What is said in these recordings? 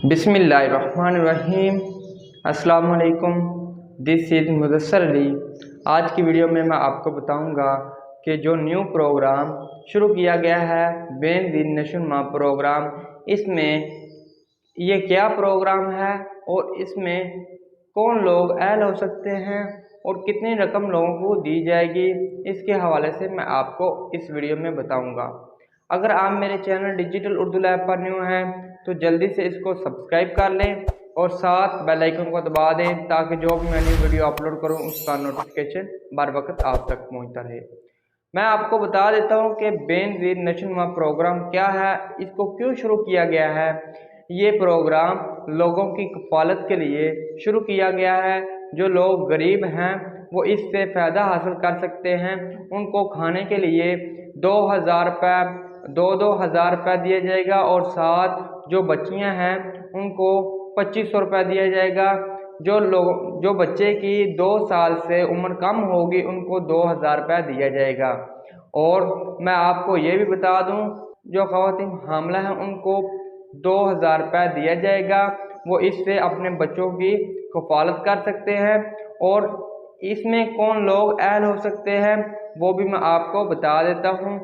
बिस्मिल्लाहिर्रहमानिर्रहीम। अस्सलाम वालेकुम। This is Mudassar Ali. आज की वीडियो में मैं आपको बताऊंगा कि जो न्यू प्रोग्राम शुरू किया गया है बेनज़ीर नशोनुमा प्रोग्राम, इसमें ये क्या प्रोग्राम है और इसमें कौन लोग ऐड हो सकते हैं और कितनी रकम लोगों को दी जाएगी, इसके हवाले से मैं आपको इस वीडियो में बताऊंगा। अगर आप मेरे चैनल डिजिटल उर्दू लैब पर न्यू हैं तो जल्दी से इसको सब्सक्राइब कर लें और साथ बेल आइकन को दबा दें ताकि जो भी मैं न्यू वीडियो अपलोड करूं उसका नोटिफिकेशन बर वक्त आप तक पहुंचता रहे। मैं आपको बता देता हूं कि बेनज़ीर नशोनुमा प्रोग्राम क्या है, इसको क्यों शुरू किया गया है। ये प्रोग्राम लोगों की कफालत के लिए शुरू किया गया है। जो लोग गरीब हैं वो इससे फ़ायदा हासिल कर सकते हैं। उनको खाने के लिए 2000 रुपये 2-2 हज़ार रुपये दिया जाएगा और साथ जो बच्चियां हैं उनको 2500 रुपये दिया जाएगा। जो बच्चे की 2 साल से उम्र कम होगी उनको 2000 रुपये दिया जाएगा। और मैं आपको ये भी बता दूं, जो ख़वातीन हामिला हैं उनको 2000 रुपये दिया जाएगा। वो इससे अपने बच्चों की कफालत कर सकते हैं। और इसमें कौन लोग ऐड हो सकते हैं वो भी मैं आपको बता देता हूँ।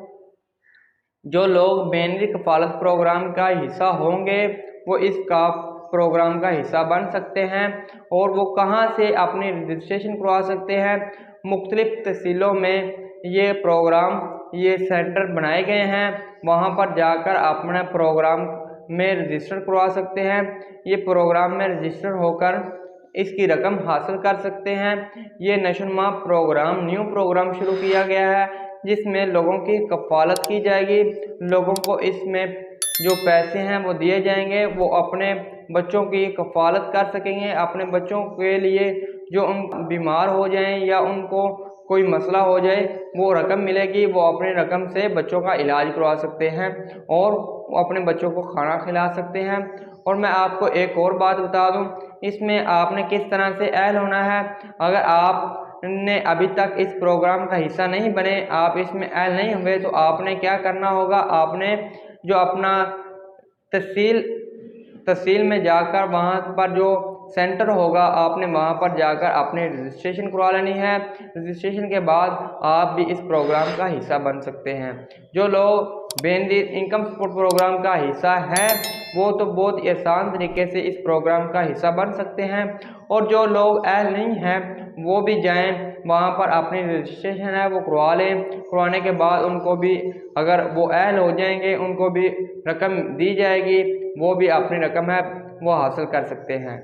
जो लोग बेनज़ीर कफालत प्रोग्राम का हिस्सा होंगे वो इसका प्रोग्राम का हिस्सा बन सकते हैं। और वो कहां से अपनी रजिस्ट्रेशन करवा सकते हैं, मुख्तलिफ तहसीलों में ये सेंटर बनाए गए हैं, वहां पर जाकर अपने प्रोग्राम में रजिस्टर करवा सकते हैं। ये प्रोग्राम में रजिस्टर होकर इसकी रकम हासिल कर सकते हैं। ये नशोनुमा प्रोग्राम न्यू प्रोग्राम शुरू किया गया है जिसमें लोगों की कफालत की जाएगी। लोगों को इसमें जो पैसे हैं वो दिए जाएंगे, वो अपने बच्चों की कफालत कर सकेंगे। अपने बच्चों के लिए जो उन बीमार हो जाएं या उनको कोई मसला हो जाए वो रकम मिलेगी, वो अपने रकम से बच्चों का इलाज करवा सकते हैं और वो अपने बच्चों को खाना खिला सकते हैं। और मैं आपको एक और बात बता दूं, इसमें आपने किस तरह से ऐड होना है। अगर आपने अभी तक इस प्रोग्राम का हिस्सा नहीं बने, आप इसमें ऐड नहीं हुए, तो आपने क्या करना होगा, आपने जो अपना तहसील में जाकर वहाँ पर जो सेंटर होगा आपने वहाँ पर जाकर अपने रजिस्ट्रेशन करवा लेनी है। रजिस्ट्रेशन के बाद आप भी इस प्रोग्राम का हिस्सा बन सकते हैं। जो लोग बेनज़ीर इनकम सपोर्ट प्रोग्राम का हिस्सा है वो तो बहुत ही आसान तरीके से इस प्रोग्राम का हिस्सा बन सकते हैं। और जो लोग अहल नहीं हैं वो भी जाएं, वहाँ पर अपनी रजिस्ट्रेशन है वो करवा लें। करवाने के बाद उनको भी, अगर वो अहल हो जाएंगे, उनको भी रकम दी जाएगी, वो भी अपनी रकम है वो हासिल कर सकते हैं।